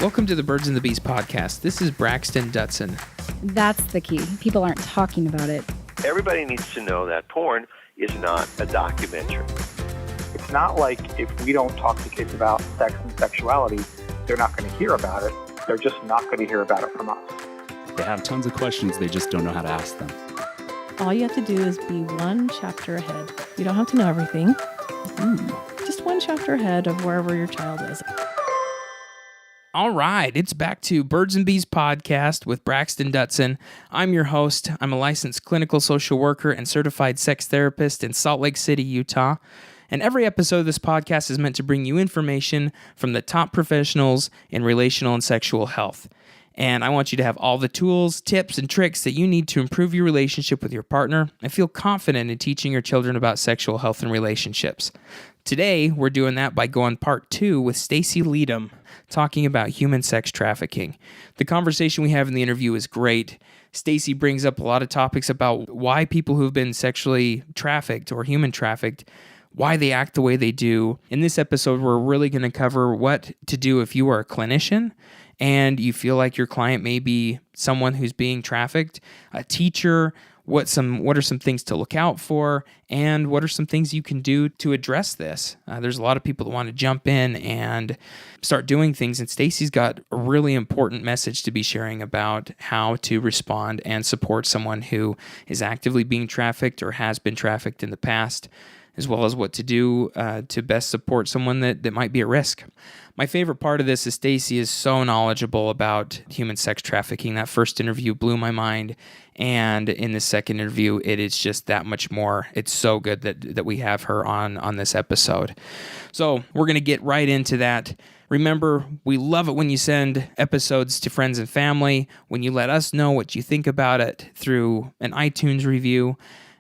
Welcome to the Birds and the Bees podcast. This is Braxton Dutson. That's the key. People aren't talking about it. Everybody needs to know that porn is not a documentary. It's not like if we don't talk to kids about sex and sexuality, they're not going to hear about it. They're just not going to hear about it from us. They have tons of questions. They just don't know how to ask them. All you have to do is be one chapter ahead. You don't have to know everything. Just one chapter ahead of wherever your child is. All right, it's back to Birds and Bees podcast with Braxton Dutson. I'm your host. I'm a licensed clinical social worker and certified sex therapist in Salt Lake City, Utah. And every episode of this podcast is meant to bring you information from the top professionals in relational and sexual health. And I want you to have all the tools, tips, and tricks that you need to improve your relationship with your partner and feel confident in teaching your children about sexual health and relationships. Today, we're doing that by going part 2 with Stacey Litam, talking about human sex trafficking. The conversation we have in the interview is great. Stacey brings up a lot of topics about why people who've been sexually trafficked or human trafficked, why they act the way they do. In this episode, we're really going to cover what to do if you are a clinician and you feel like your client may be someone who's being trafficked, a teacher, what are some things to look out for, and what are some things you can do to address this. There's a lot of people that want to jump in and start doing things, and Stacey's got a really important message to be sharing about how to respond and support someone who is actively being trafficked or has been trafficked in the past, as well as what to do to best support someone that might be at risk. My favorite part of this is Stacey is so knowledgeable about human sex trafficking. That first interview blew my mind, and in the second interview, it is just that much more. It's so good that we have her on this episode. So we're going to get right into that. Remember, we love it when you send episodes to friends and family, when you let us know what you think about it through an iTunes review.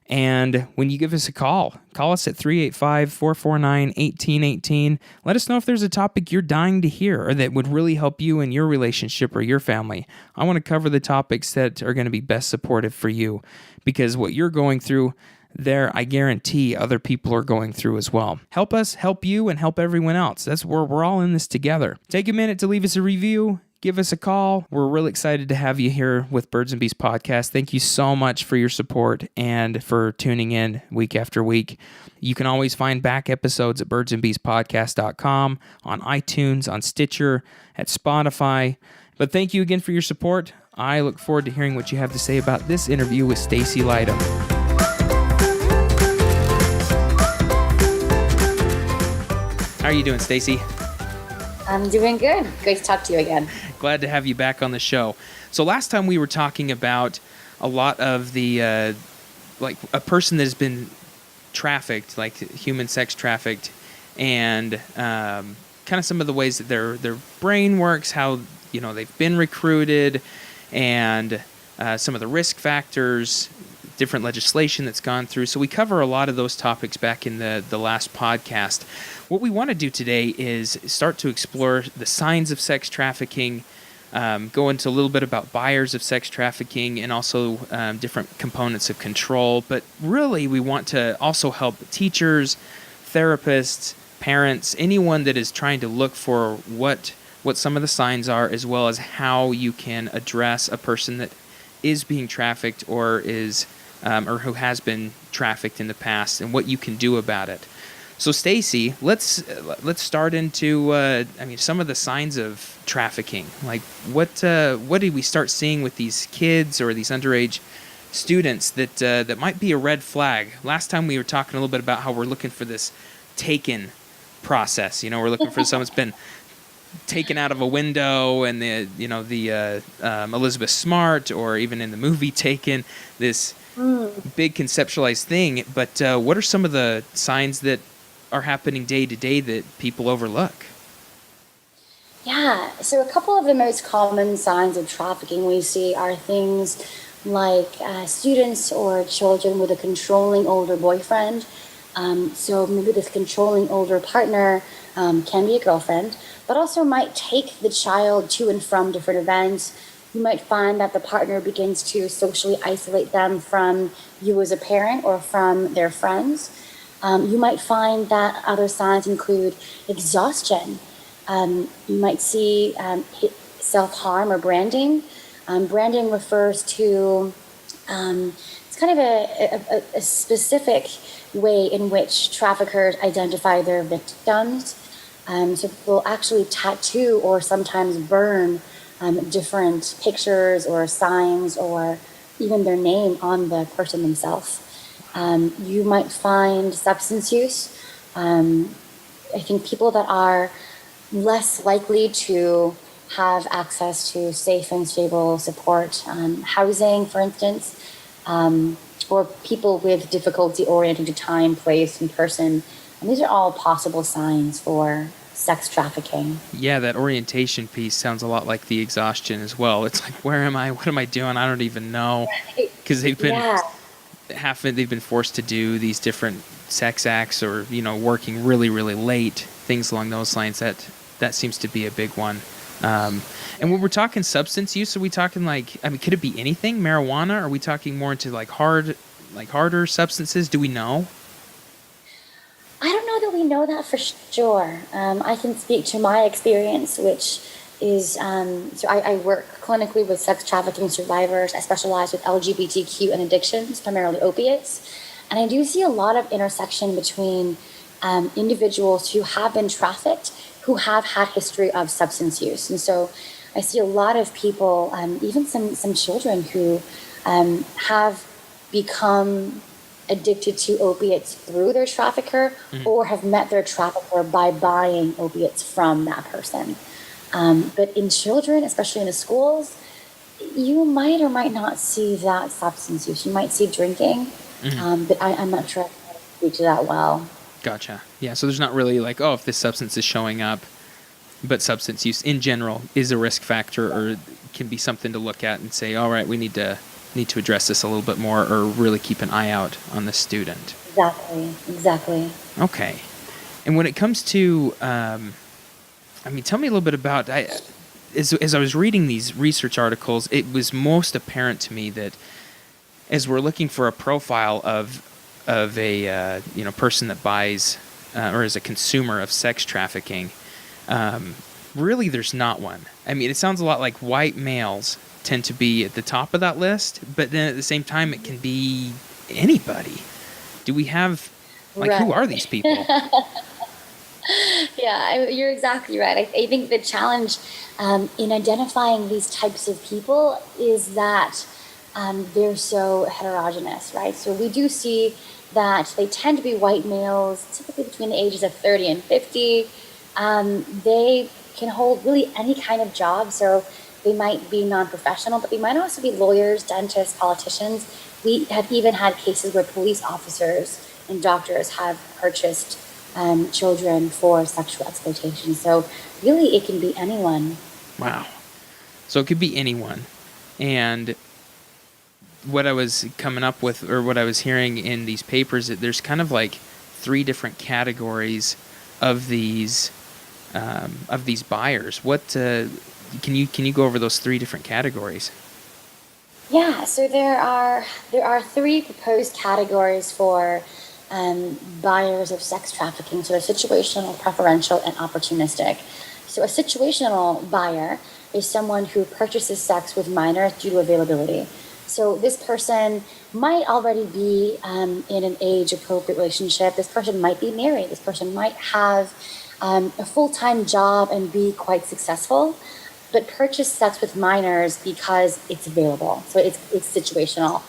And when you give us a call us at 385-449-1818. Let us know if there's a topic you're dying to hear or that would really help you in your relationship or your family. I want to cover the topics that are going to be best supportive for you, because what you're going through there, I guarantee other people are going through as well. Help us, help you, and help everyone else. That's where we're all in this together. Take a minute to leave us a review. Give us a call. We're really excited to have you here with Birds and Bees podcast. Thank you so much for your support and for tuning in week after week. You can always find back episodes at birdsandbeespodcast.com, on iTunes, on Stitcher, at Spotify. But thank you again for your support. I look forward to hearing what you have to say about this interview with Stacey Litam. How are you doing, Stacey? I'm doing good. Great to talk to you again. Glad to have you back on the show. So last time we were talking about a lot of the, like a person that has been trafficked, like human sex trafficked, and kind of some of the ways that their brain works, how, you know, they've been recruited, and some of the risk factors, different legislation that's gone through. So we cover a lot of those topics back in the last podcast. What we want to do today is start to explore the signs of sex trafficking, go into a little bit about buyers of sex trafficking, and also different components of control. But really, we want to also help teachers, therapists, parents, anyone that is trying to look for what some of the signs are, as well as how you can address a person that is being trafficked or is or who has been trafficked in the past, and what you can do about it. So, Stacey, let's start into some of the signs of trafficking. Like, what did we start seeing with these kids or these underage students that might be a red flag? Last time we were talking a little bit about how we're looking for this taken process. You know, we're looking for someone that's been taken out of a window, and the Elizabeth Smart, or even in the movie Taken, this big conceptualized thing. But what are some of the signs that are happening day to day that people overlook? Yeah, so a couple of the most common signs of trafficking we see are things like students or children with a controlling older boyfriend. So maybe this controlling older partner can be a girlfriend, but also might take the child to and from different events. You might find that the partner begins to socially isolate them from you as a parent or from their friends. You might find that other signs include exhaustion. You might see self-harm or branding. Branding refers to it's kind of a specific way in which traffickers identify their victims. So they'll actually tattoo or sometimes burn different pictures or signs or even their name on the person themselves. You might find substance use. I think people that are less likely to have access to safe and stable support, housing, for instance, or people with difficulty orienting to time, place, and person. And these are all possible signs for sex trafficking. Yeah, that orientation piece sounds a lot like the exhaustion as well. It's like, where am I? What am I doing? I don't even know. Because they've been they've been forced to do these different sex acts, or working really, really late, things along those lines. That seems to be a big one. And when we're talking substance use, are we talking could it be anything? Marijuana? Are we talking more into harder substances? Do we know? I don't know that we know that for sure. I can speak to my experience, which is, so I work clinically with sex trafficking survivors. I specialize with LGBTQ and addictions, primarily opiates. And I do see a lot of intersection between individuals who have been trafficked, who have had history of substance use. And so I see a lot of people, even some children who have become addicted to opiates through their trafficker, or have met their trafficker by buying opiates from that person. But in children, especially in the schools, you might or might not see that substance use. You might see drinking, but I'm not sure I can speak to that well. Gotcha. Yeah, so there's not really if this substance is showing up, but substance use in general is a risk factor, or can be something to look at and say, all right, we need to address this a little bit more, or really keep an eye out on the student. Exactly. Okay. And when it comes to, tell me a little bit about, as I was reading these research articles, it was most apparent to me that as we're looking for a profile of a person that buys or is a consumer of sex trafficking, really there's not one. I mean, it sounds a lot like white males tend to be at the top of that list, but then at the same time it can be anybody. Do we have who are these people? Yeah, you're exactly right. I think the challenge in identifying these types of people is that they're so heterogeneous, right? So we do see that they tend to be white males, typically between the ages of 30 and 50. They can hold really any kind of job. So they might be non-professional, but they might also be lawyers, dentists, politicians. We have even had cases where police officers and doctors have purchased children for sexual exploitation. So really, it can be anyone. Wow. So it could be anyone. And what I was coming up with, or what I was hearing in these papers, that there's kind of three different categories of these buyers. What can you go over those three different categories? Yeah, so there are three proposed categories for buyers of sex trafficking. So they're situational, preferential, and opportunistic. So a situational buyer is someone who purchases sex with minors due to availability. So this person might already be in an age-appropriate relationship. This person might be married. This person might have a full-time job and be quite successful, but purchase sex with minors because it's available. So it's situational.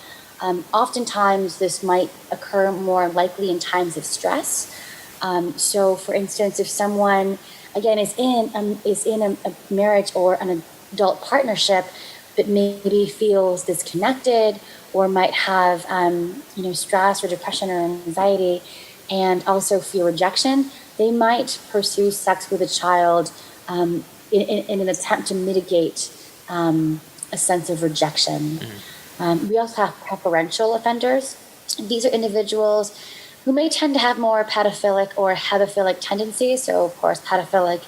Oftentimes, this might occur more likely in times of stress. So, for instance, if someone, again, is in a marriage or an adult partnership, but maybe feels disconnected, or might have stress or depression or anxiety, and also fear rejection, they might pursue sex with a child in an attempt to mitigate a sense of rejection. We also have preferential offenders. These are individuals who may tend to have more pedophilic or hebephilic tendencies. So, of course, pedophilic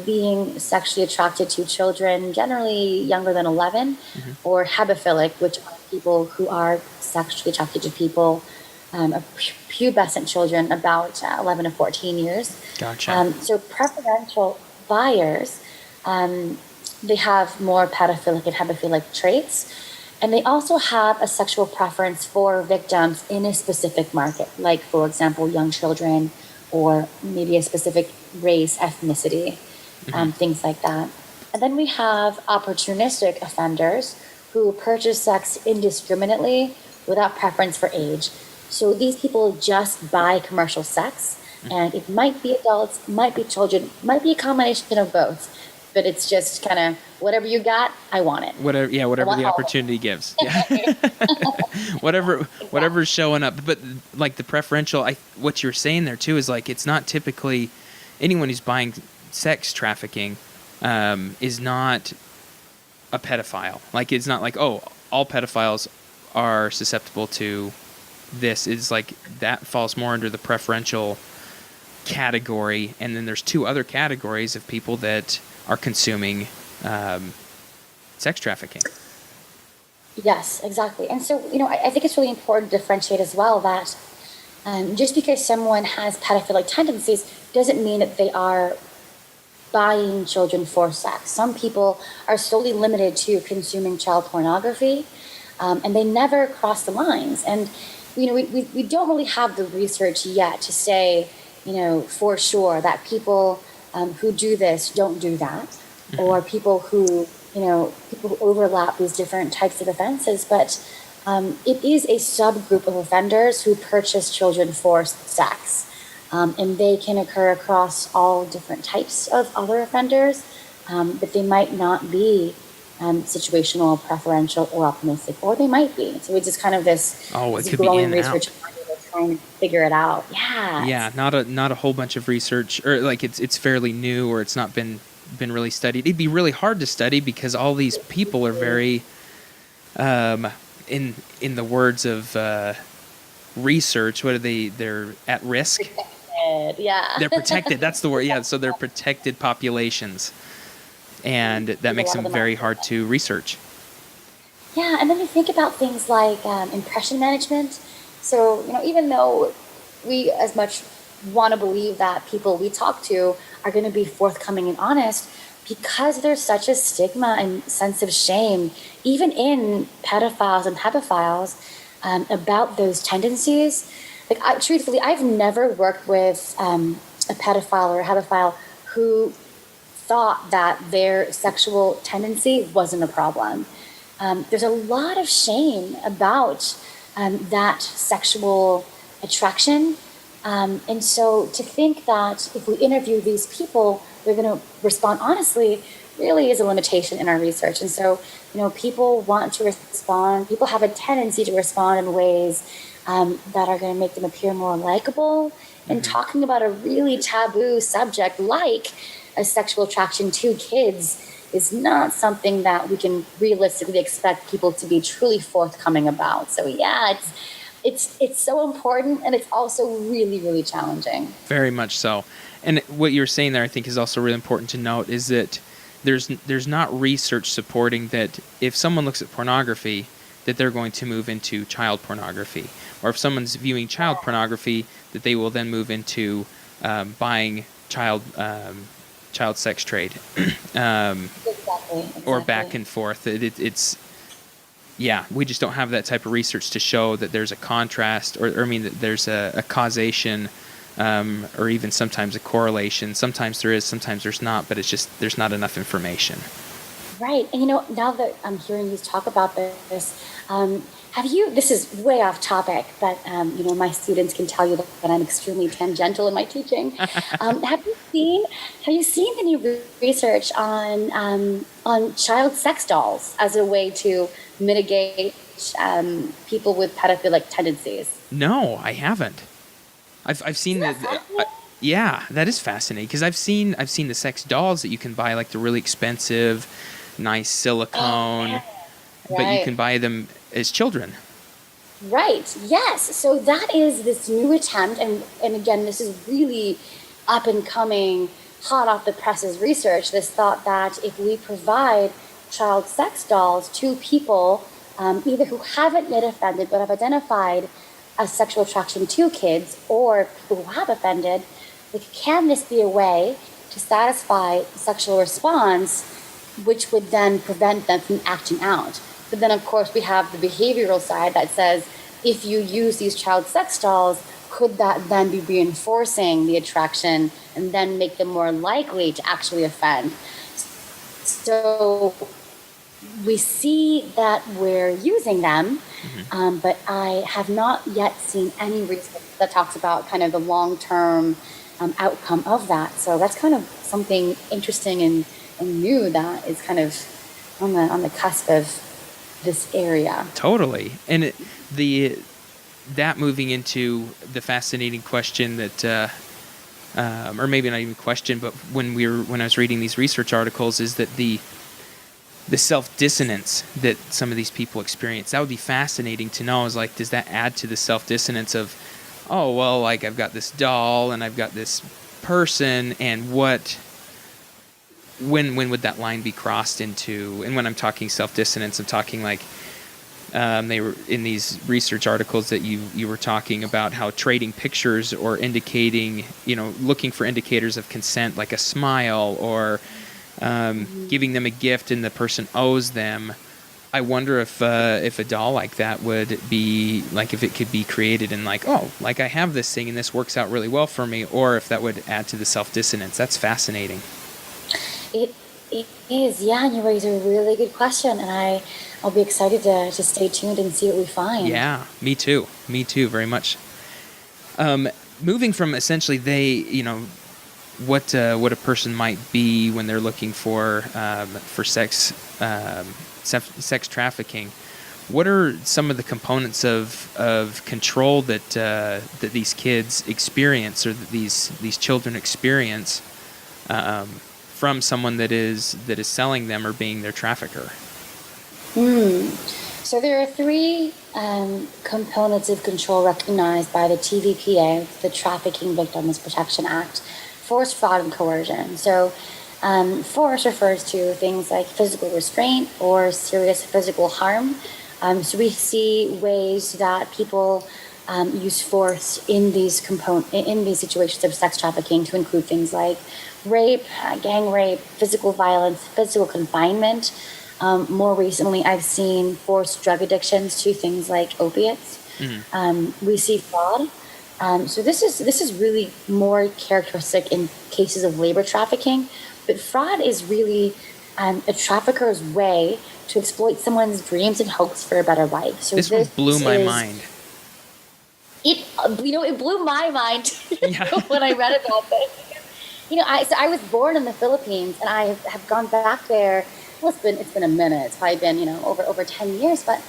being sexually attracted to children generally younger than 11, or hebephilic, which are people who are sexually attracted to people, pubescent children about 11 to 14 years. Gotcha. So preferential buyers, they have more pedophilic and hebephilic traits. And they also have a sexual preference for victims in a specific market, like, for example, young children or maybe a specific race, ethnicity, things like that. And then we have opportunistic offenders who purchase sex indiscriminately without preference for age. So these people just buy commercial sex, and it might be adults, might be children, might be a combination of both. But it's just kind of whatever you got, I want it. Whatever the opportunity gives. Yeah. Whatever's showing up. But like the preferential, what you're saying there too is like it's not typically anyone who's buying sex trafficking is not a pedophile. Like it's not like, oh, all pedophiles are susceptible to this. It's like that falls more under the preferential category, and then there's two other categories of people that are consuming sex trafficking. Yes, exactly. And so, I think it's really important to differentiate as well that just because someone has pedophilic tendencies doesn't mean that they are buying children for sex. Some people are solely limited to consuming child pornography, and they never cross the lines. And, we don't really have the research yet to say, for sure that people who do this don't do that, or people who overlap these different types of offenses. But it is a subgroup of offenders who purchase children for sex, and they can occur across all different types of other offenders, but they might not be situational, preferential, or optimistic, or they might be. So it's just kind of this growing research. Trying to figure it out. Yeah, not a whole bunch of research, or like it's fairly new, or it's not been really studied. It'd be really hard to study because all these people are very in the words of research, what are they? They're at risk. Protected, yeah. They're protected. That's the word. Yeah, so they're protected populations, and that makes them very hard to research. Yeah, and then you think about things like impression management. So, even though we as much want to believe that people we talk to are going to be forthcoming and honest, because there's such a stigma and sense of shame, even in pedophiles and hebephiles, about those tendencies. Like, truthfully, I've never worked with a pedophile or a hebephile who thought that their sexual tendency wasn't a problem. There's a lot of shame about that sexual attraction. And so to think that if we interview these people, they're going to respond honestly really is a limitation in our research. And so, people want to respond. People have a tendency to respond in ways that are going to make them appear more likable. And talking about a really taboo subject like a sexual attraction to kids is not something that we can realistically expect people to be truly forthcoming about. So yeah, it's so important, and it's also really, really challenging. Very much so. And what you're saying there, I think, is also really important to note is that there's not research supporting that if someone looks at pornography, that they're going to move into child pornography, or if someone's viewing child pornography, that they will then move into buying child sex trade, Exactly. or back and forth. It's we just don't have that type of research to show that there's a contrast, or that there's a causation, or even sometimes a correlation. Sometimes there is, sometimes there's not, but it's just there's not enough information. Right. And now that I'm hearing you talk about this, this is way off topic, but my students can tell you that I'm extremely tangential in my teaching. Have you seen any research on child sex dolls as a way to mitigate people with pedophilic tendencies? No, I haven't. I've seen that. That is fascinating, because I've seen the sex dolls that you can buy, like the really expensive, nice silicone, but you can buy them as children. Right. Yes. So that is this new attempt, and again, this is really up and coming, hot off the presses research. This thought that if we provide child sex dolls to people, either who haven't yet offended but have identified a sexual attraction to kids, or people who have offended, can this be a way to satisfy sexual response, which would then prevent them from acting out. But then, of course, we have the behavioral side that says, if you use these child sex dolls, could that then be reinforcing the attraction and then make them more likely to actually offend? So we see that we're using them, but I have not yet seen any research that talks about kind of the long-term outcome of that. So that's kind of something interesting and new that is kind of on the cusp of this area. Totally. And that moving into the fascinating question that, or maybe not even question, but when I was reading these research articles, is that the self-dissonance that some of these people experience. That would be fascinating to know. Is like, does that add to the self-dissonance of, oh, well, like I've got this doll and I've got this person, and when would that line be crossed into? And when I'm talking self-dissonance, I'm talking like, they were in these research articles that you were talking about how trading pictures or indicating, looking for indicators of consent, like a smile or giving them a gift and the person owes them. I wonder if a doll like that would be like, if it could be created and like, oh, like I have this thing and this works out really well for me, or if that would add to the self-dissonance. That's fascinating. It is, yeah, and you raise a really good question, and I'll be excited to stay tuned and see what we find. Yeah, me too, very much. Moving from essentially what a person might be when they're looking for sex trafficking. What are some of the components of control that these kids experience, or that these children experience from someone that is selling them or being their trafficker? So there are three components of control recognized by the TVPA, the Trafficking Victims Protection Act: force, fraud, and coercion. So force refers to things like physical restraint or serious physical harm. So we see ways that people use force in these situations of sex trafficking, to include things like rape, gang rape, physical violence, physical confinement. More recently, I've seen forced drug addictions to things like opiates. We see fraud. So this is really more characteristic in cases of labor trafficking, but fraud is really a trafficker's way to exploit someone's dreams and hopes for a better life. So this one blew my mind. It blew my mind Yeah. when I read about this. I was born in the Philippines, and I have gone back there. Well, it's been a minute. It's probably been over 10 years, but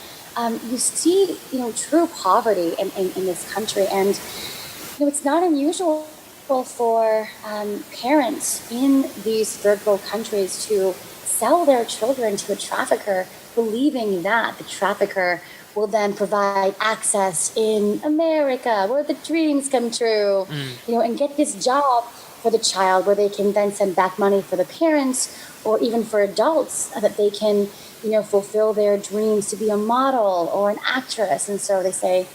you see true poverty in this country, and it's not unusual for parents in these third world countries to sell their children to a trafficker, believing that the trafficker will then provide access in America where the dreams come true, and get this job for the child where they can then send back money for the parents, or even for adults that they can, fulfill their dreams to be a model or an actress. And so they say,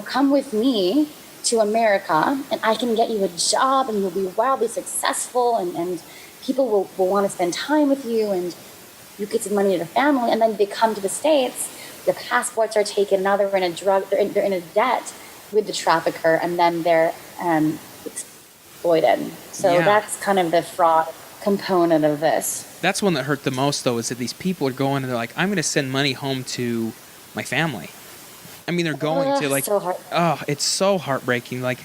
come with me to America and I can get you a job and you'll be wildly successful, and people will want to spend time with you, and you get some money to the family. And then they come to the States, their passports are taken, now they're in a debt with the trafficker, and then they're exploited. So that's kind of the fraud component of this. That's one that hurt the most, though, is that these people are going and they're like, I'm going to send money home to my family. I mean, they're going to like, it's so heartbreaking. Like,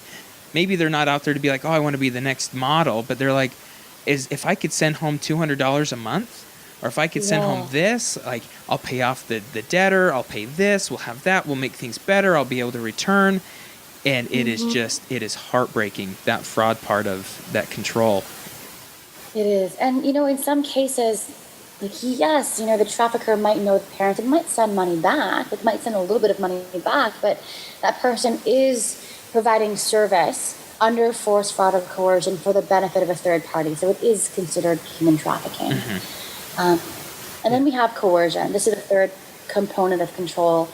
maybe they're not out there to be like, oh, I want to be the next model, but they're like, if I could send home $200 a month, or if I could send home this, like, I'll pay off the debtor, I'll pay this, we'll have that, we'll make things better, I'll be able to return. And it is heartbreaking, that fraud part of that control. It is. And, in some cases, yes, the trafficker might know the parents and might send money back. It might send a little bit of money back, but that person is providing service under force, fraud, or coercion for the benefit of a third party. So it is considered human trafficking. And then we have coercion. This is the third component of control.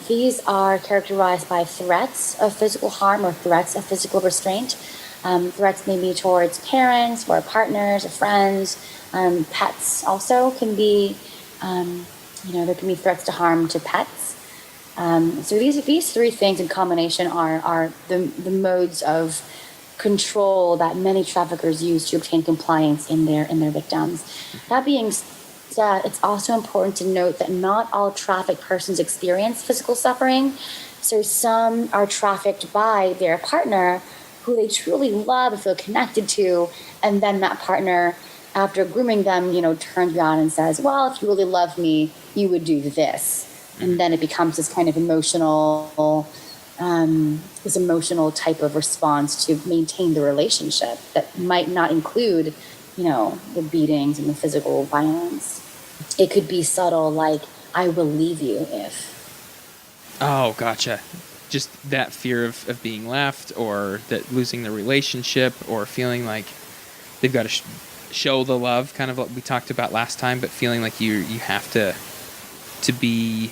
These are characterized by threats of physical harm or threats of physical restraint. Threats may be towards parents or partners or friends. Pets also can be, there can be threats to harm to pets. So these three things in combination are the modes of control that many traffickers use to obtain compliance in their victims. That being said, it's also important to note that not all trafficked persons experience physical suffering. So some are trafficked by their partner, who they truly love and feel connected to, and then that partner, after grooming them, turns around and says, well, if you really love me, you would do this. And then it becomes this kind of emotional type of response to maintain the relationship that might not include, the beatings and the physical violence. It could be subtle, like, I will leave you if. Oh, gotcha. Just that fear of being left, or that losing the relationship, or feeling like they've got to show the love, kind of what we talked about last time, but feeling like you have to be,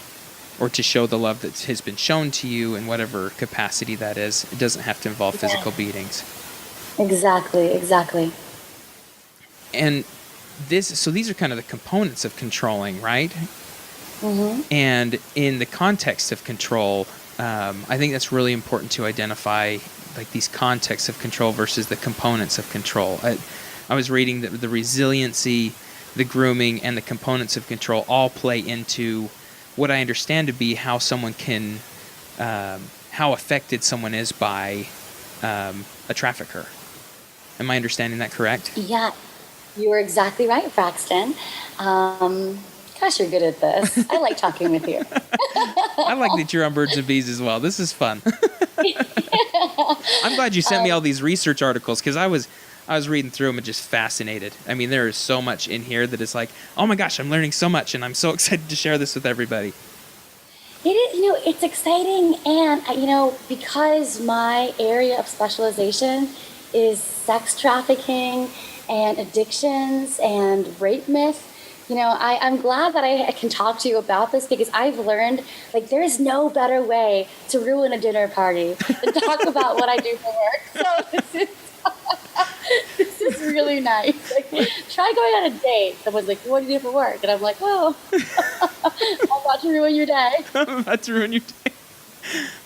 or to show the love that has been shown to you in whatever capacity that is. It doesn't have to involve physical beatings. Exactly. And these are kind of the components of controlling, right? Mm-hmm. And in the context of control, I think that's really important to identify, like, these contexts of control versus the components of control. I was reading that the resiliency, the grooming, and the components of control all play into what I understand to be how someone can, how affected someone is by a trafficker. Am I understanding that correct? Yeah, you are exactly right, Braxton. Gosh, you're good at this. I like talking with you. I like that you're on Birds and Bees as well. This is fun. I'm glad you sent me all these research articles, because I was reading through them and just fascinated. I mean, there is so much in here that is like, oh my gosh, I'm learning so much, and I'm so excited to share this with everybody. It is, it's exciting, and because my area of specialization is sex trafficking and addictions and rape myth. I'm glad that I can talk to you about this, because I've learned, like, there's no better way to ruin a dinner party than talk about what I do for work. So this is really nice. Like, try going on a date. Someone's like, what do you do for work? And I'm like, well, I'm about to ruin your day. I'm about to ruin your day.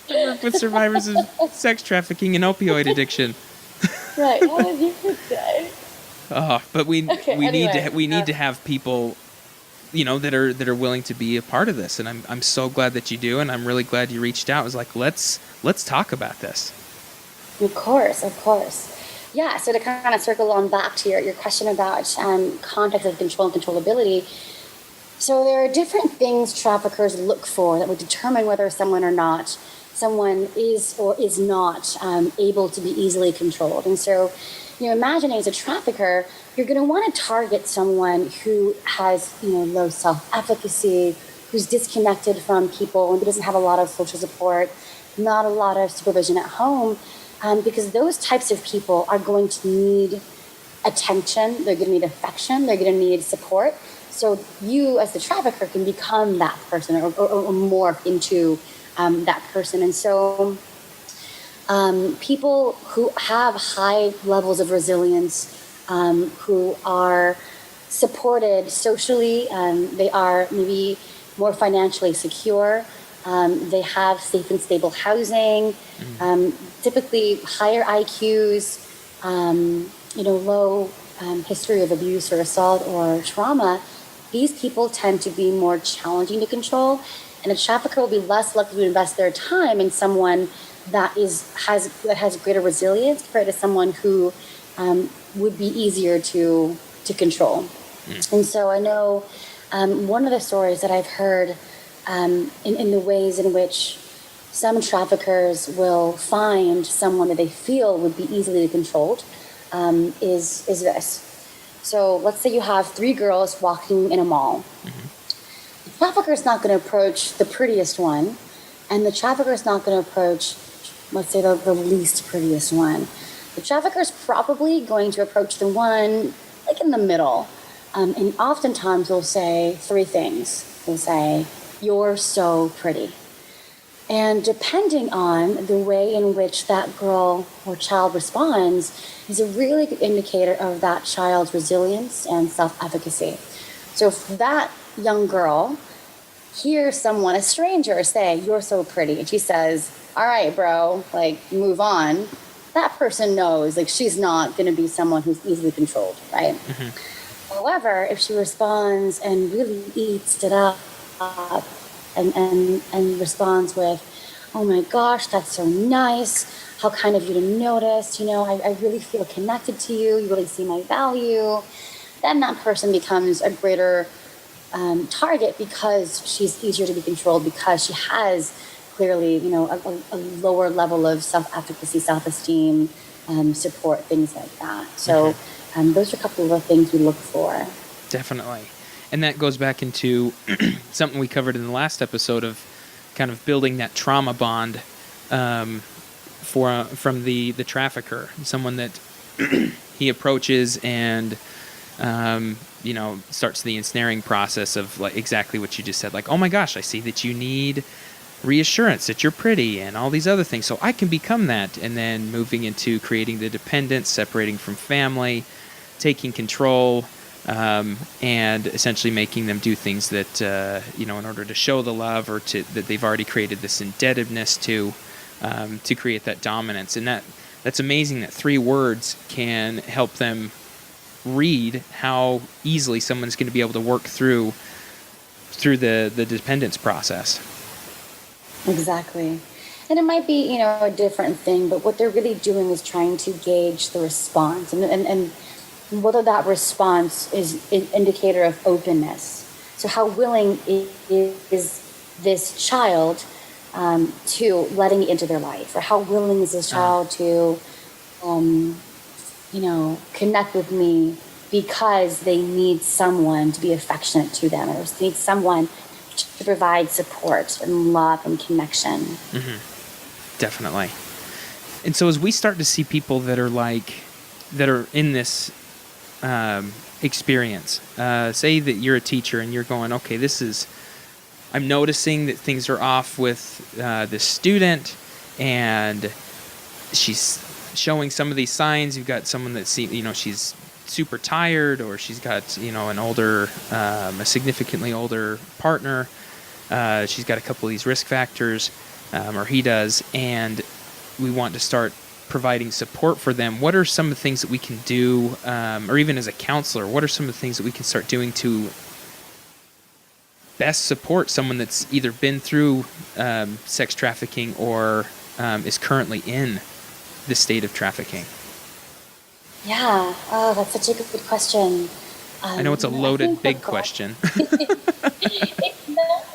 I work with survivors of sex trafficking and opioid addiction. Right. How was your day? But we need to have people, that are willing to be a part of this, and I'm so glad that you do, and I'm really glad you reached out. It was like, let's talk about this. Of course. Yeah. So to kind of circle on back to your question about context of control and controllability. So there are different things traffickers look for that would determine whether someone is or is not able to be easily controlled. And so, imagine as a trafficker, you're going to want to target someone who has, low self-efficacy, who's disconnected from people, and who doesn't have a lot of social support, not a lot of supervision at home, because those types of people are going to need attention, they're going to need affection, they're going to need support. So you, as the trafficker, can become that person or morph into that person. And so people who have high levels of resilience, who are supported socially, they are maybe more financially secure, they have safe and stable housing, typically higher IQs, low history of abuse or assault or trauma. These people tend to be more challenging to control, and a trafficker will be less likely to invest their time in someone that has greater resilience compared to someone who would be easier to control. And so I know one of the stories that I've heard in the ways in which some traffickers will find someone that they feel would be easily controlled is this. So let's say you have 3 girls walking in a mall. The trafficker is not going to approach the prettiest one, and the trafficker is not going to approach, let's say, the least prettiest one. The trafficker is probably going to approach the one like in the middle. And oftentimes they'll say 3 things. They'll say, "You're so pretty." And depending on the way in which that girl or child responds is a really good indicator of that child's resilience and self-efficacy. So if that young girl hears someone, a stranger, say, "You're so pretty," and she says, "All right, bro, like, move on," that person knows, like, she's not going to be someone who's easily controlled, right? However, if she responds and really eats it up and responds with, "Oh my gosh, that's so nice. How kind of you to notice. You know, I really feel connected to you. You really see my value," then that person becomes a greater target because she's easier to be controlled, because she has clearly, you know, a lower level of self-efficacy, self-esteem, support, things like that. So those are a couple of the things we look for. Definitely. And that goes back into something we covered in the last episode of kind of building that trauma bond from the trafficker, someone that he approaches and you know, starts the ensnaring process of, like, exactly what you just said, like, "Oh my gosh, I see that you need reassurance that you're pretty and all these other things, so I can become that," and then moving into creating the dependence, separating from family, taking control, and essentially making them do things that you know, in order to show the love, or that they've already created this indebtedness to create that dominance. And that's amazing that 3 words can help them read how easily someone's going to be able to work through the dependence process. Exactly. And it might be, you know, a different thing, but what they're really doing is trying to gauge the response, and whether that response is an indicator of openness. So how willing is this child to letting it into their life, or how willing is this child to you know, connect with me because they need someone to be affectionate to them, or they need someone to provide support and love and connection. Definitely. And so as we start to see people that are in this experience, say that you're a teacher and you're going, "Okay, I'm noticing that things are off with this student, and she's showing some of these signs." You've got someone that you know, she's super tired, or she's got, you know, a significantly older partner. She's got a couple of these risk factors, or he does, and we want to start providing support for them. What are some of the things that we can do, or even as a counselor, what are some of the things that we can start doing to best support someone that's either been through sex trafficking or is currently in the state of trafficking? Yeah. Oh, that's such a good question. I know it's a loaded, big question.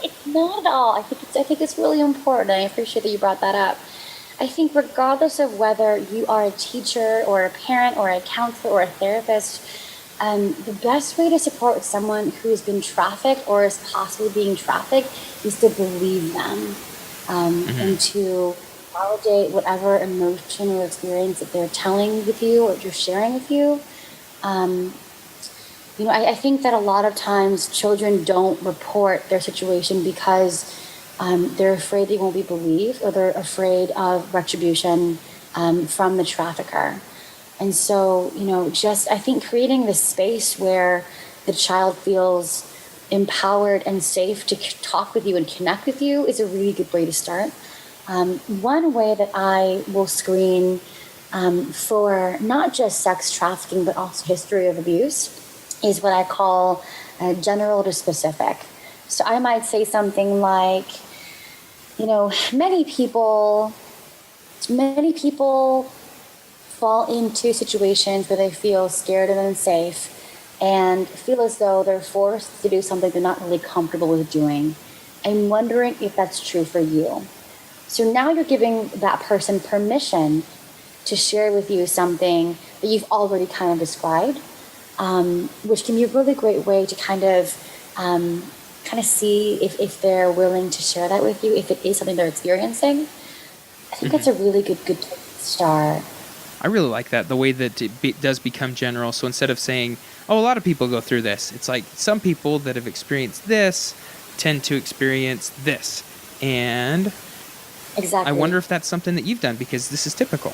It's not at all. I think it's really important. I appreciate that you brought that up. I think regardless of whether you are a teacher or a parent or a counselor or a therapist, the best way to support someone who has been trafficked or is possibly being trafficked is to believe them, and to validate whatever emotion or experience that they're telling with you or they're sharing with you. You know, I think that a lot of times children don't report their situation because they're afraid they won't be believed, or they're afraid of retribution from the trafficker. And so, you know, I think creating this space where the child feels empowered and safe to talk with you and connect with you is a really good way to start. One way that I will screen for not just sex trafficking, but also history of abuse, is what I call general to specific. So I might say something like, you know, many people fall into situations where they feel scared and unsafe and feel as though they're forced to do something they're not really comfortable with doing. I'm wondering if that's true for you. So now you're giving that person permission to share with you something that you've already kind of described, which can be a really great way to kind of see if they're willing to share that with you, if it is something they're experiencing. I think that's a really good place to start. I really like that, the way that it does become general. So instead of saying, "Oh, a lot of people go through this," it's like, some people that have experienced this tend to experience this. And Exactly. I wonder if that's something that you've done, because this is typical.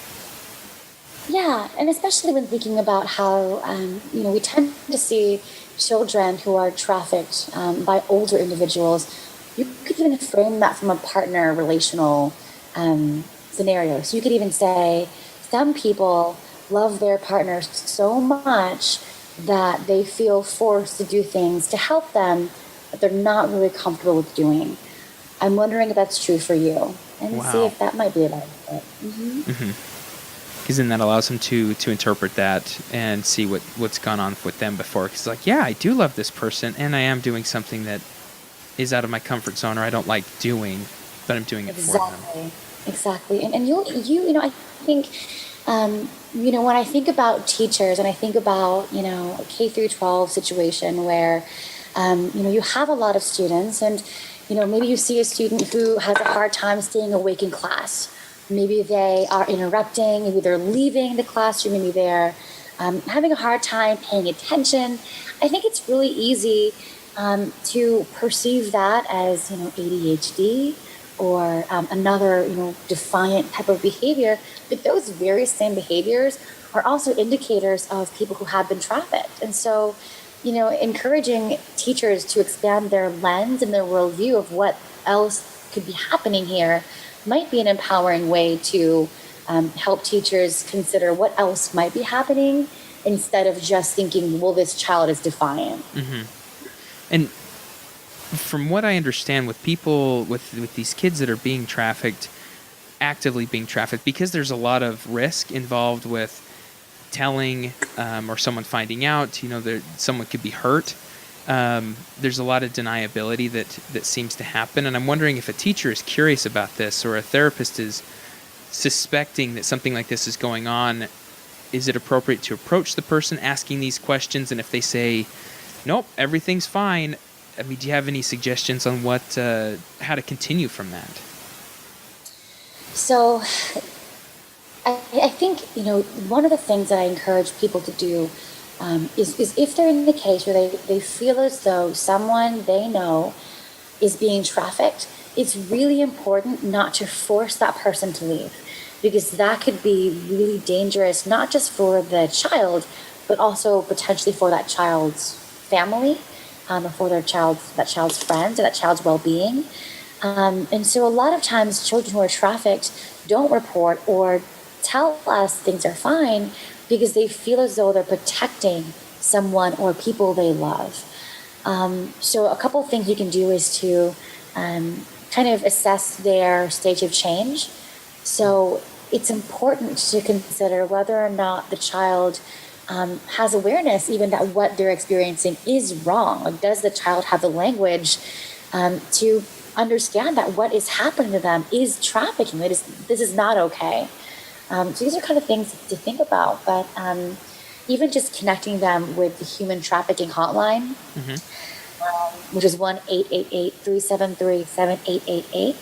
Yeah, and especially when thinking about how, we tend to see children who are trafficked by older individuals. You could even frame that from a partner relational scenario. So you could even say some people love their partners so much that they feel forced to do things to help them that they're not really comfortable with doing. I'm wondering if that's true for you, and see if that might be about it. Because then that allows them to interpret that and see what's gone on with them before. Because like, yeah, I do love this person, and I am doing something that is out of my comfort zone or I don't like doing, but I'm doing it for them. Exactly. And I think, when I think about teachers and I think about, a K through 12 situation where, you have a lot of students, and, maybe you see a student who has a hard time staying awake in class. Maybe they are interrupting, maybe they're leaving the classroom, maybe they're having a hard time paying attention. I think it's really easy to perceive that as, ADHD or another, defiant type of behavior. But those very same behaviors are also indicators of people who have been trafficked. And so, encouraging teachers to expand their lens and their worldview of what else could be happening here might be an empowering way to help teachers consider what else might be happening, instead of just thinking, well, this child is defiant. And from what I understand, with people, with these kids that are being trafficked, actively being trafficked, because there's a lot of risk involved with telling or someone finding out, someone could be hurt. There's a lot of deniability that seems to happen. And I'm wondering if a teacher is curious about this, or a therapist is suspecting that something like this is going on, is it appropriate to approach the person asking these questions? And if they say, nope, everything's fine, I mean, do you have any suggestions on how to continue from that? So I think, one of the things that I encourage people to do is if they're in the case where they feel as though someone they know is being trafficked, it's really important not to force that person to leave, because that could be really dangerous, not just for the child, but also potentially for that child's family, or for that child's friends, or that child's well-being. And so a lot of times children who are trafficked don't report or tell us things are fine because they feel as though they're protecting someone or people they love. So a couple of things you can do is to kind of assess their stage of change. So it's important to consider whether or not the child has awareness even that what they're experiencing is wrong. Like, does the child have the language to understand that what is happening to them is trafficking? This is not okay. So these are kind of things to think about. But even just connecting them with the human trafficking hotline, which is 1-888-373-7888.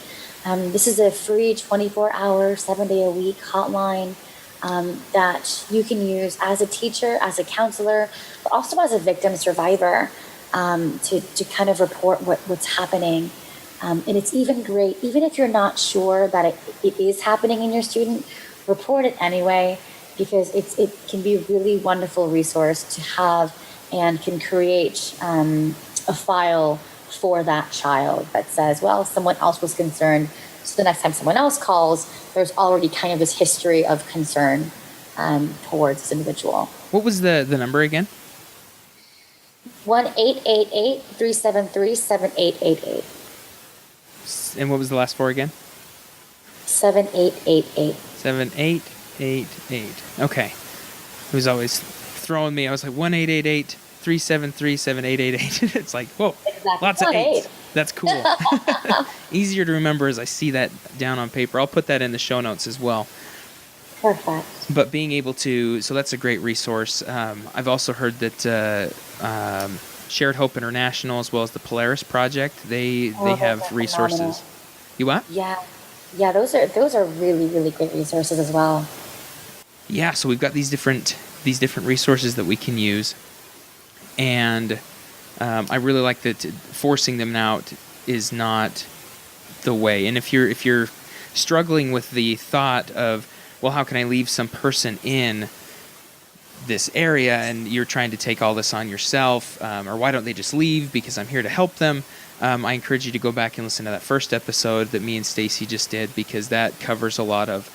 This is a free 24-hour, 7-day-a-week hotline that you can use as a teacher, as a counselor, but also as a victim survivor to kind of report what's happening. And it's even great, even if you're not sure that it is happening in your student, report it anyway, because it can be a really wonderful resource to have, and can create a file for that child that says, well, someone else was concerned, so the next time someone else calls, there's already kind of this history of concern towards this individual. What was the number again? 1-888-373-7888. And what was the last four again? 7888. 7888. Okay. It was always throwing me. I was like 1-888-373-7888. It's like, whoa, Exactly. lots of eights. That's cool. Easier to remember as I see that down on paper. I'll put that in the show notes as well. Perfect. But being able to, so that's a great resource. I've also heard that Shared Hope International, as well as the Polaris Project, they have resources. Phenomenal. You what? Yeah, those are really, really great resources as well. Yeah, so we've got these different resources that we can use, and I really like that forcing them out is not the way. And if you're struggling with the thought of, well, how can I leave some person in this area, and you're trying to take all this on yourself, or why don't they just leave because I'm here to help them. I encourage you to go back and listen to that first episode that me and Stacey just did, because that covers a lot of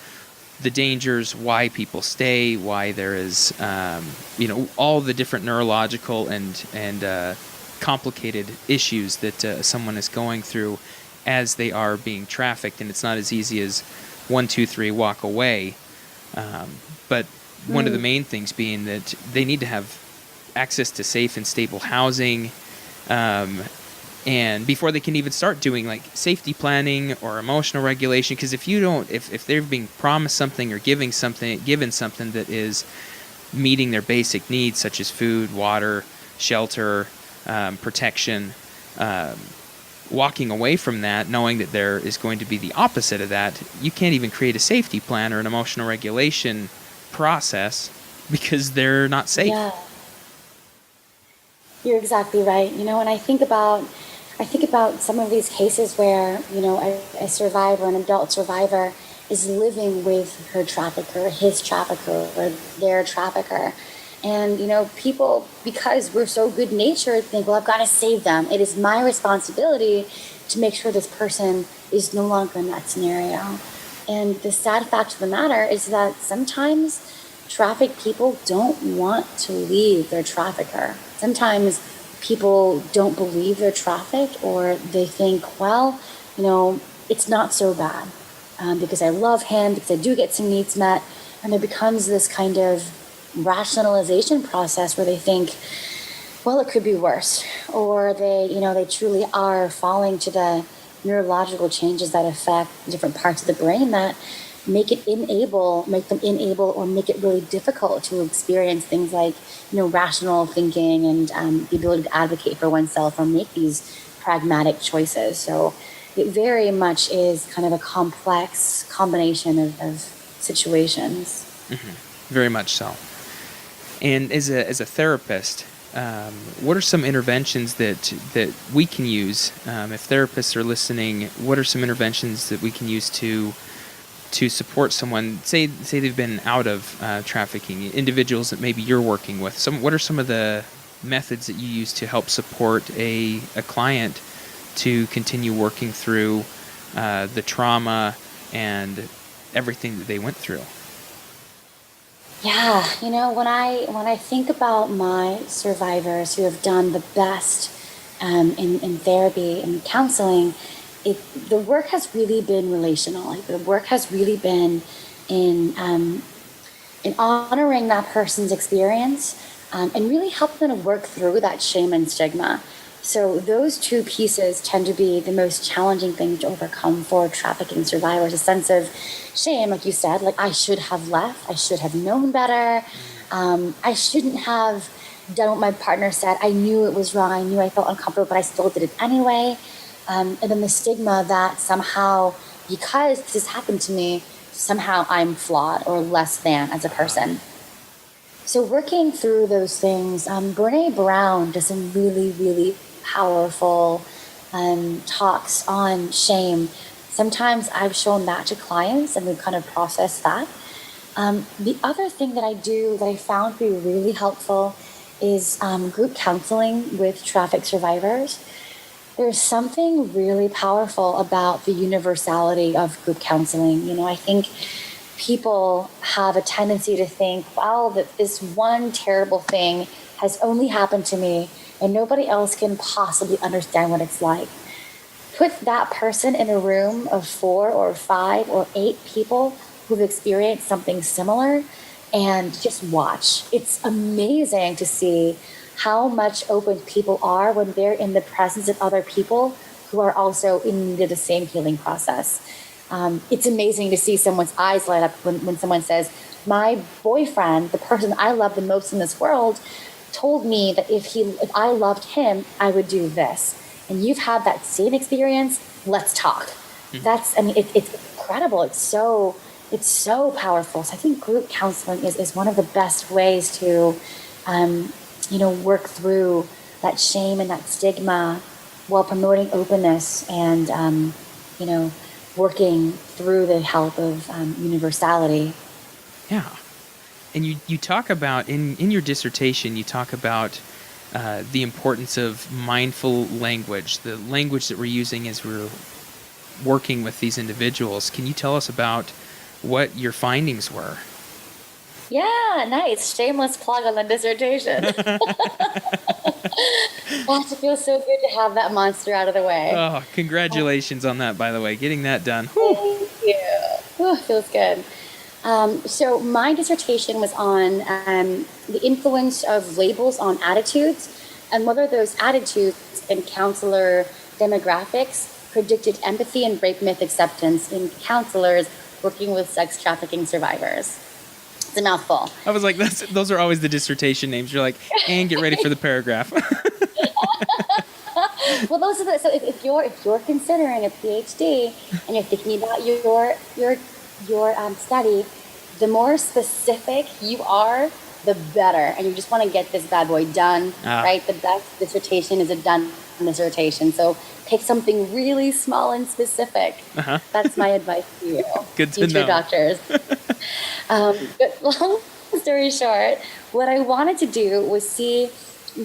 the dangers, why people stay, why there is, all the different neurological and complicated issues that someone is going through as they are being trafficked. And it's not as easy as 1, 2, 3, walk away. But one of the main things being that they need to have access to safe and stable housing, and before they can even start doing like safety planning or emotional regulation. Because if they're being promised something or given something that is meeting their basic needs, such as food, water, shelter, protection, walking away from that, knowing that there is going to be the opposite of that, you can't even create a safety plan or an emotional regulation process because they're not safe. Yeah. You're exactly right. When I think about some of these cases where, a survivor, an adult survivor, is living with her trafficker, his trafficker, or their trafficker. And, people, because we're so good-natured, think, well, I've got to save them. It is my responsibility to make sure this person is no longer in that scenario. And the sad fact of the matter is that sometimes trafficked people don't want to leave their trafficker. Sometimes people don't believe they're trafficked, or they think, well, it's not so bad because I love him, because I do get some needs met. And there becomes this kind of rationalization process where they think, well, it could be worse, or they truly are falling to the neurological changes that affect different parts of the brain that make them unable or make it really difficult to experience things like rational thinking and the ability to advocate for oneself or make these pragmatic choices. So it very much is kind of a complex combination of situations. Mm-hmm. Very much so. And as a therapist, what are some interventions that we can use? If therapists are listening, what are some interventions that we can use to support someone? Say they've been out of trafficking, individuals that maybe you're working with. What are some of the methods that you use to help support a client to continue working through the trauma and everything that they went through? Yeah, when I think about my survivors who have done the best in therapy and counseling, the work has really been relational. Like, the work has really been in honoring that person's experience and really helping them to work through that shame and stigma. So those two pieces tend to be the most challenging thing to overcome for trafficking survivors. A sense of shame, like you said, like, I should have left, I should have known better, I shouldn't have done what my partner said, I knew it was wrong, I knew I felt uncomfortable, but I still did it anyway. And then the stigma that somehow, because this happened to me, somehow I'm flawed or less than as a person. So working through those things, Brene Brown does some really, really powerful talks on shame. Sometimes I've shown that to clients and we've kind of processed that. The other thing that I do that I found to be really helpful is group counseling with trafficked survivors. There's something really powerful about the universality of group counseling. I think people have a tendency to think, wow, that this one terrible thing has only happened to me and nobody else can possibly understand what it's like. Put that person in a room of 4 or 5 or 8 people who've experienced something similar and just watch. It's amazing to see how much open people are when they're in the presence of other people who are also in need of the same healing process. It's amazing to see someone's eyes light up when someone says, my boyfriend, the person I love the most in this world, told me that if I loved him, I would do this. And you've had that same experience, let's talk. Mm-hmm. It's incredible. It's so powerful. So I think group counseling is one of the best ways to, work through that shame and that stigma while promoting openness and, working through the help of universality. Yeah. And you talk about, in your dissertation, you talk about the importance of mindful language, the language that we're using as we're working with these individuals. Can you tell us about what your findings were? Yeah, nice. Shameless plug on the dissertation. Gosh, it feels so good to have that monster out of the way. Oh, congratulations on that, by the way, getting that done. Thank you. Whew, feels good. So my dissertation was on the influence of labels on attitudes and whether those attitudes and counselor demographics predicted empathy and rape myth acceptance in counselors working with sex trafficking survivors. It's a mouthful. I was like, those are always the dissertation names. You're like, and get ready for the paragraph. Well, those are so if you're considering a PhD and you're thinking about your study, the more specific you are, the better. And you just want to get this bad boy done, right? The best dissertation is a done dissertation. So pick something really small and specific. That's my advice to you. Good to know. Doctors. But long story short, what I wanted to do was see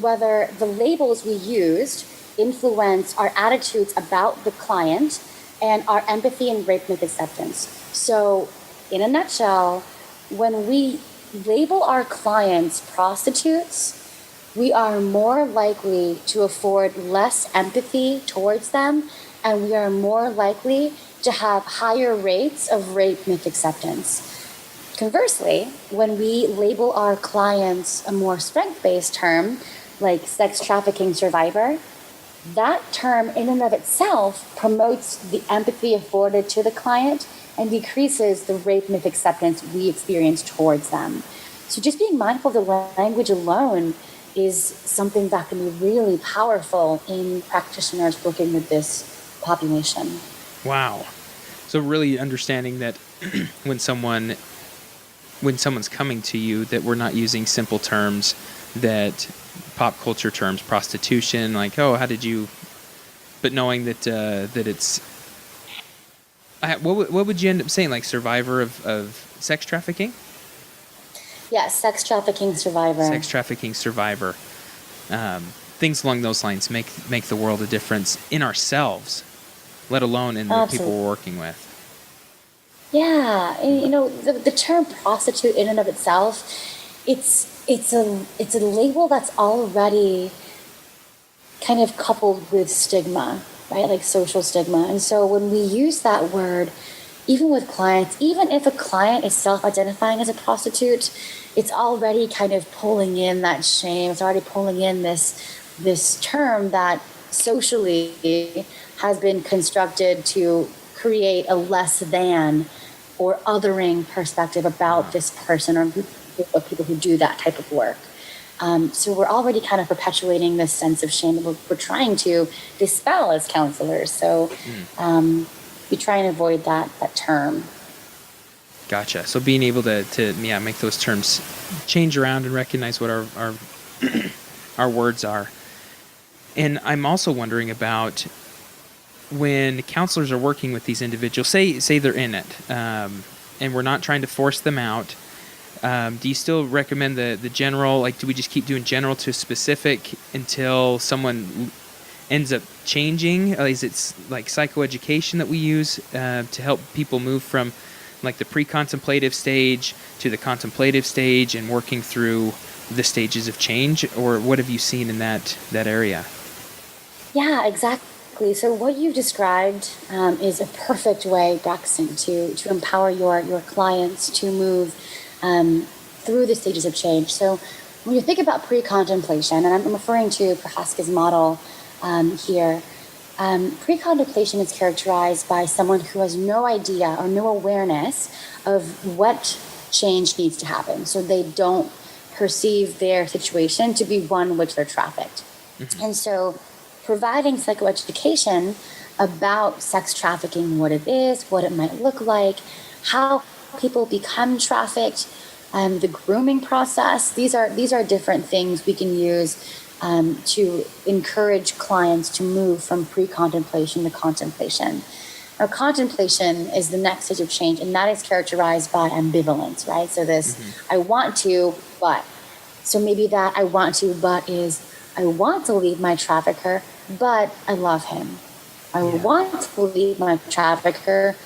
whether the labels we used influence our attitudes about the client and our empathy and rape myth acceptance. So, in a nutshell, when we label our clients prostitutes, we are more likely to afford less empathy towards them, and we are more likely to have higher rates of rape myth acceptance. Conversely, when we label our clients a more strength-based term, like sex trafficking survivor, that term in and of itself promotes the empathy afforded to the client and decreases the rape myth acceptance we experience towards them. So just being mindful of the language alone is something that can be really powerful in practitioners working with this population. Wow. So really understanding that when someone's coming to you, that we're not using simple terms, that pop culture terms, prostitution, like, oh, how did you, but knowing that it's, what would you end up saying, like survivor of sex trafficking? Yes, sex trafficking survivor. Sex trafficking survivor. Things along those lines make the world a difference in ourselves, let alone in the people we're working with. Yeah, and, the term prostitute in and of itself, it's a label that's already kind of coupled with stigma, right? Like social stigma. And so when we use that word, even with clients, even if a client is self-identifying as a prostitute, it's already kind of pulling in that shame. It's already pulling in this term that socially has been constructed to create a less than or othering perspective about this person or people who do that type of work. So we're already kind of perpetuating this sense of shame that we're trying to dispel as counselors. So we try and avoid that term. Gotcha. So being able to make those terms change around and recognize what our our words are. And I'm also wondering about when counselors are working with these individuals, say they're in it, and we're not trying to force them out. Do you still recommend the general, like, do we just keep doing general to specific until someone ends up changing? Is it like psychoeducation that we use to help people move from like the pre-contemplative stage to the contemplative stage and working through the stages of change? Or what have you seen in that area? Yeah, exactly. So what you've described is a perfect way, Braxton, to empower your clients to move through the stages of change. So when you think about pre-contemplation, and I'm referring to Prohaska's model here, pre-contemplation is characterized by someone who has no idea or no awareness of what change needs to happen. So they don't perceive their situation to be one in which they're trafficked. Mm-hmm. And so providing psychoeducation about sex trafficking, what it is, what it might look like, how people become trafficked, the grooming process. These are different things we can use to encourage clients to move from pre-contemplation to contemplation. Or contemplation is the next stage of change, and that is characterized by ambivalence, right? So this, I want to, but. So maybe that I want to, but is I want to leave my trafficker, but I love him. I want to leave my trafficker,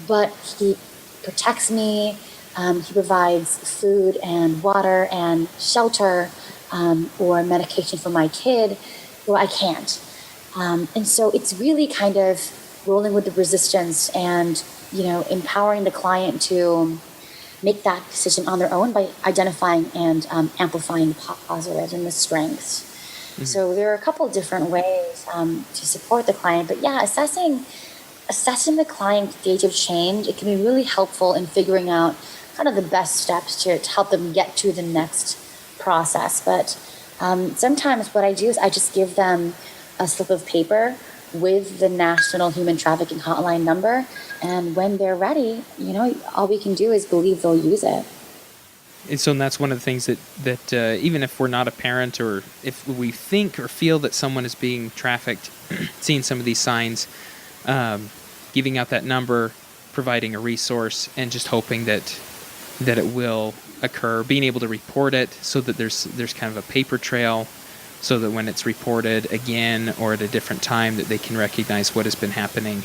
but he protects me. He provides food and water and shelter, or medication for my kid, so I can't. And so it's really kind of rolling with the resistance and, empowering the client to make that decision on their own by identifying and amplifying the positives and the strengths. So there are a couple of different ways to support the client. But assessing the client's stage of change, it can be really helpful in figuring out kind of the best steps to help them get to the next process. But sometimes what I do is I just give them a slip of paper with the National Human Trafficking Hotline number. And when they're ready, all we can do is believe they'll use it. And so that's one of the things that even if we're not a parent, or if we think or feel that someone is being trafficked, seeing some of these signs, giving out that number, providing a resource, and just hoping that it will occur, being able to report it so that there's kind of a paper trail, so that when it's reported again or at a different time that they can recognize what has been happening,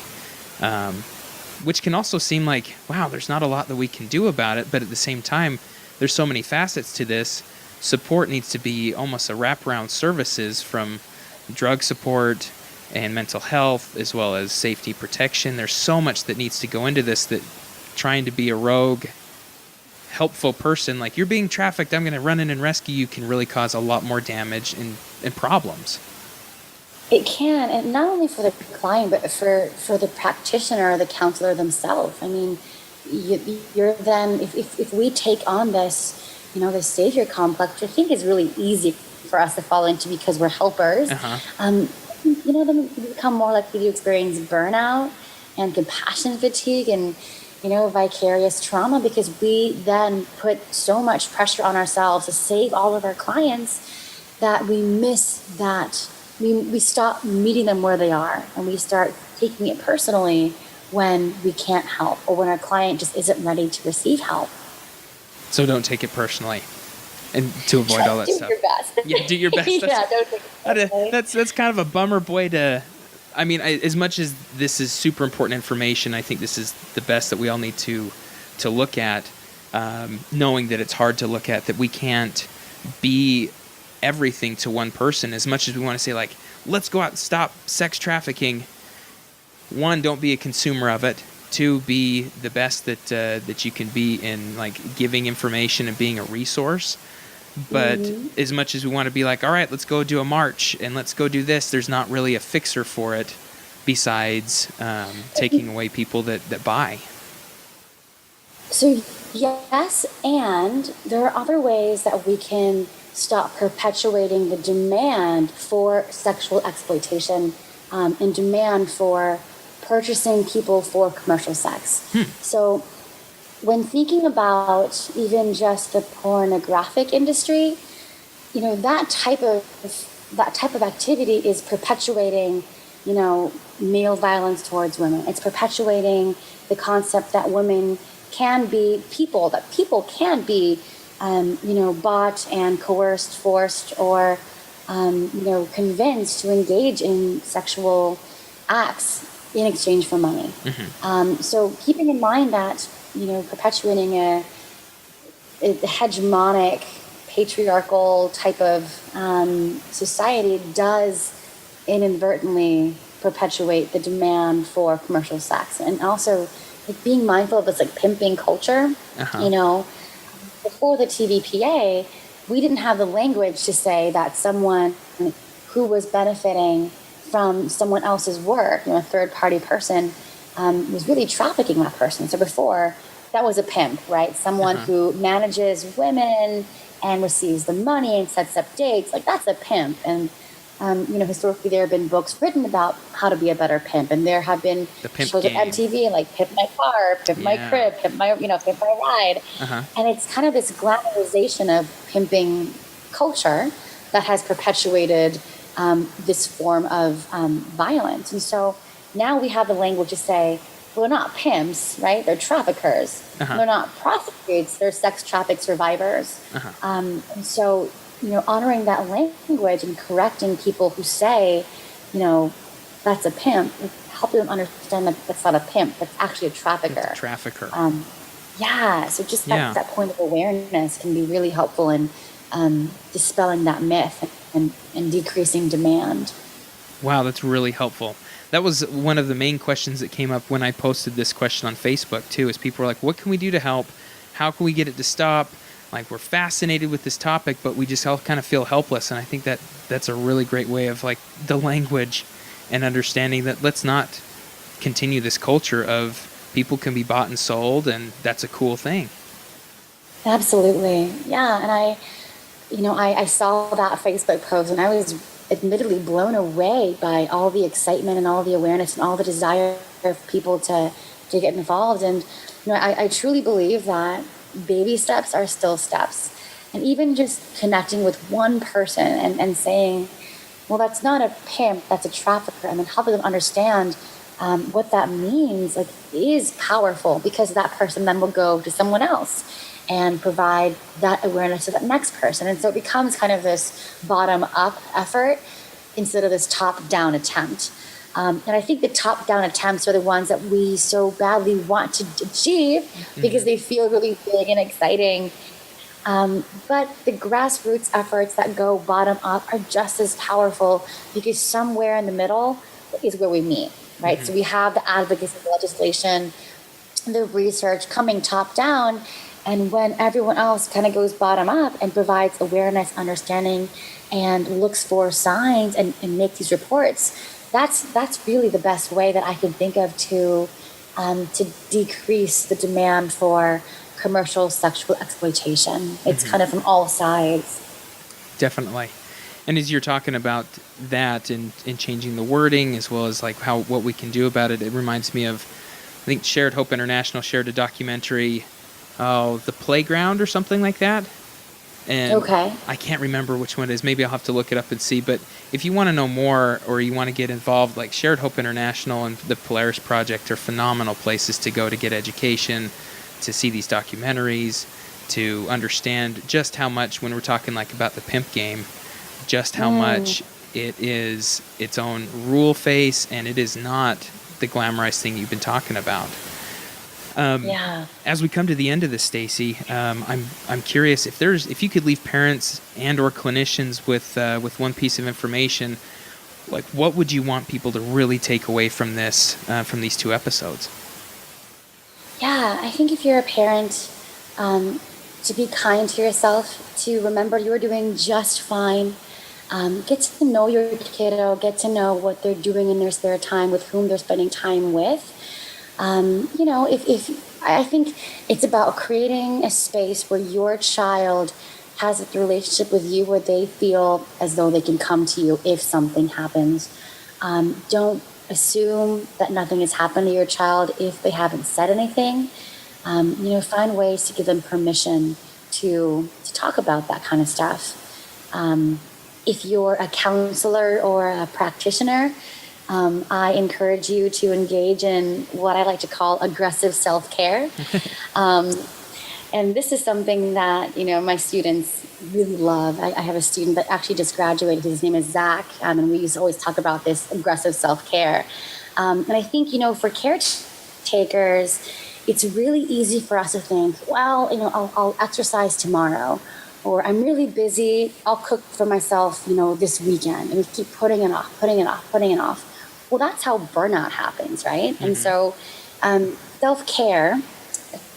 which can also seem like, wow, there's not a lot that we can do about it, but at the same time, there's so many facets to this. Support needs to be almost a wraparound services, from drug support and mental health, as well as safety protection. There's so much that needs to go into this, that trying to be a rogue, helpful person, like you're being trafficked, I'm going to run in and rescue you, can really cause a lot more damage and problems. It can, and not only for the client, but for the practitioner or the counselor themselves. I mean, you're then, if we take on this, this savior complex, which I think is really easy for us to fall into because we're helpers, then we become more likely to experience burnout and compassion fatigue and, vicarious trauma, because we then put so much pressure on ourselves to save all of our clients that we miss that. We stop meeting them where they are, and we start taking it personally when we can't help, or when our client just isn't ready to receive help. So don't take it personally, and to avoid all that do stuff. Do your best. Yeah, do your best. Don't take it personally. That's kind of a bummer way to. I mean, as much as this is super important information, I think this is the best that we all need to look at, knowing that it's hard to look at, that we can't be everything to one person. As much as we want to say, like, let's go out and stop sex trafficking, one, don't be a consumer of it. Two, be the best that you can be in, like, giving information and being a resource. But as much as we want to be like, all right, let's go do a march and let's go do this, there's not really a fixer for it besides taking away people that buy. So yes, and there are other ways that we can stop perpetuating the demand for sexual exploitation and demand for purchasing people for commercial sex. So when thinking about even just the pornographic industry, that type of activity is perpetuating, male violence towards women. It's perpetuating the concept that women can be people, that people can be, bought and coerced, forced, or, convinced to engage in sexual acts in exchange for money. So keeping in mind that, perpetuating a hegemonic, patriarchal type of society does inadvertently perpetuate the demand for commercial sex. And also, being mindful of this, pimping culture. Before the TVPA, we didn't have the language to say that someone who was benefiting from someone else's work, a third-party person, was really trafficking that person. So before, that was a pimp, right? Someone who manages women and receives the money and sets up dates, that's a pimp. And historically there have been books written about how to be a better pimp, and there have been shows at MTV like Pimp My Car, Pimp My Crib, Pimp My Ride. And it's kind of this glamorization of pimping culture that has perpetuated this form of violence. And so now we have the language to say, well, they're not pimps, right? They're traffickers. They're not prostitutes. They're sex traffic survivors. And so, honoring that language and correcting people who say, that's a pimp, helping them understand that that's not a pimp, that's actually a trafficker. It's a trafficker. So just that point of awareness can be really helpful in dispelling that myth and decreasing demand. Wow, that's really helpful. That was one of the main questions that came up when I posted this question on Facebook too, is people were like, what can we do to help? How can we get it to stop? Like, we're fascinated with this topic, but we just all kind of feel helpless. And I think that that's a really great way of like the language and understanding that let's not continue this culture of people can be bought and sold, and that's a cool thing. Absolutely. Yeah. And I saw that Facebook post and I was admittedly blown away by all the excitement and all the awareness and all the desire for people to get involved. And, I truly believe that baby steps are still steps. And even just connecting with one person and saying, well, that's not a pimp, that's a trafficker, and then helping them understand what that means, like, is powerful, because that person then will go to someone else and provide that awareness to that next person. And so it becomes kind of this bottom-up effort instead of this top-down attempt. And I think the top-down attempts are the ones that we so badly want to achieve because they feel really big and exciting. But the grassroots efforts that go bottom-up are just as powerful, because somewhere in the middle is where we meet, right? So we have the advocacy, the legislation, the research coming top-down, and when everyone else kind of goes bottom up and provides awareness, understanding, and looks for signs and make these reports, that's really the best way that I can think of to decrease the demand for commercial sexual exploitation. It's kind of from all sides. Definitely. And as you're talking about that and changing the wording, as well as like what we can do about it, it reminds me of, I think Shared Hope International shared a documentary, The Playground or something like that. And I can't remember which one it is. Maybe I'll have to look it up and see. But if you want to know more or you want to get involved, like Shared Hope International and the Polaris Project are phenomenal places to go to get education, to see these documentaries, to understand just how much, when we're talking like about the Pimp Game, just how much it is its own rule face, and it is not the glamorized thing you've been talking about. As we come to the end of this, Stacey, I'm curious if you could leave parents and or clinicians with one piece of information, like what would you want people to really take away from this, from these two episodes? Yeah, I think if you're a parent, to be kind to yourself, to remember you're doing just fine. Get to know your kiddo, get to know what they're doing in their spare time, with whom they're spending time with. If I think it's about creating a space where your child has a relationship with you where they feel as though they can come to you if something happens. Don't assume that nothing has happened to your child if they haven't said anything. Find ways to give them permission to talk about that kind of stuff. If you're a counselor or a practitioner, I encourage you to engage in what I like to call aggressive self-care. And this is something that, my students really love. I have a student that actually just graduated. His name is Zach. And we used to always talk about this aggressive self-care. And I think, for caretakers, it's really easy for us to think, well, I'll exercise tomorrow. Or I'm really busy, I'll cook for myself, this weekend. And we keep putting it off. Well, that's how burnout happens, right? And so self-care,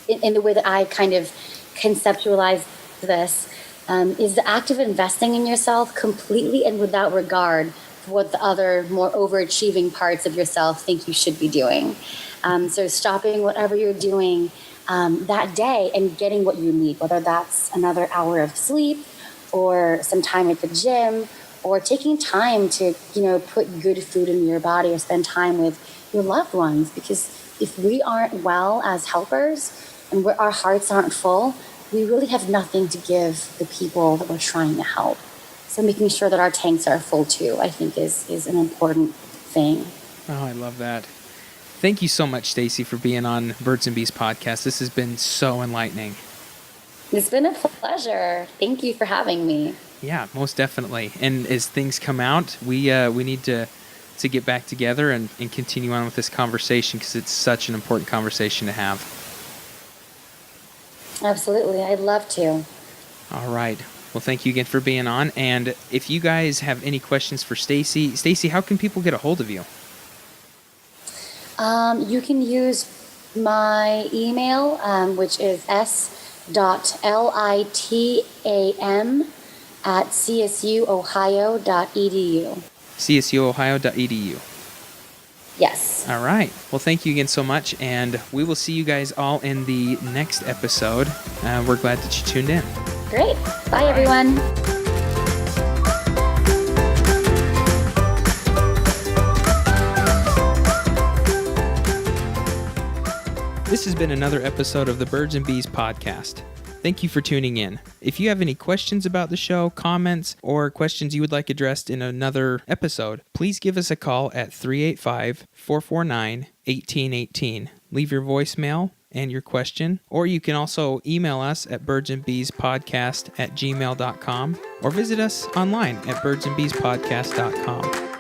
in the way that I kind of conceptualize this, is the act of investing in yourself completely and without regard for what the other more overachieving parts of yourself think you should be doing. So stopping whatever you're doing that day and getting what you need, whether that's another hour of sleep or some time at the gym, or taking time to, put good food in your body or spend time with your loved ones. Because if we aren't well as helpers and our hearts aren't full, we really have nothing to give the people that we're trying to help. So making sure that our tanks are full too, I think is an important thing. Oh, I love that. Thank you so much, Stacey, for being on Birds and Bees podcast. This has been so enlightening. It's been a pleasure. Thank you for having me. Yeah, most definitely. And as things come out, we need to get back together and continue on with this conversation because it's such an important conversation to have. Absolutely. I'd love to. All right. Well, thank you again for being on. And if you guys have any questions for Stacey, how can people get a hold of you? You can use my email, which is s.litam@csuohio.edu. csuohio.edu. Yes. All right. Well, thank you again so much, and we will see you guys all in the next episode. We're glad that you tuned in. Great. Bye, everyone. This has been another episode of the Birds and Bees podcast. Thank you for tuning in. If you have any questions about the show, comments, or questions you would like addressed in another episode, please give us a call at 385-449-1818. Leave your voicemail and your question, or you can also email us at birdsandbeespodcast@gmail.com or visit us online at birdsandbeespodcast.com.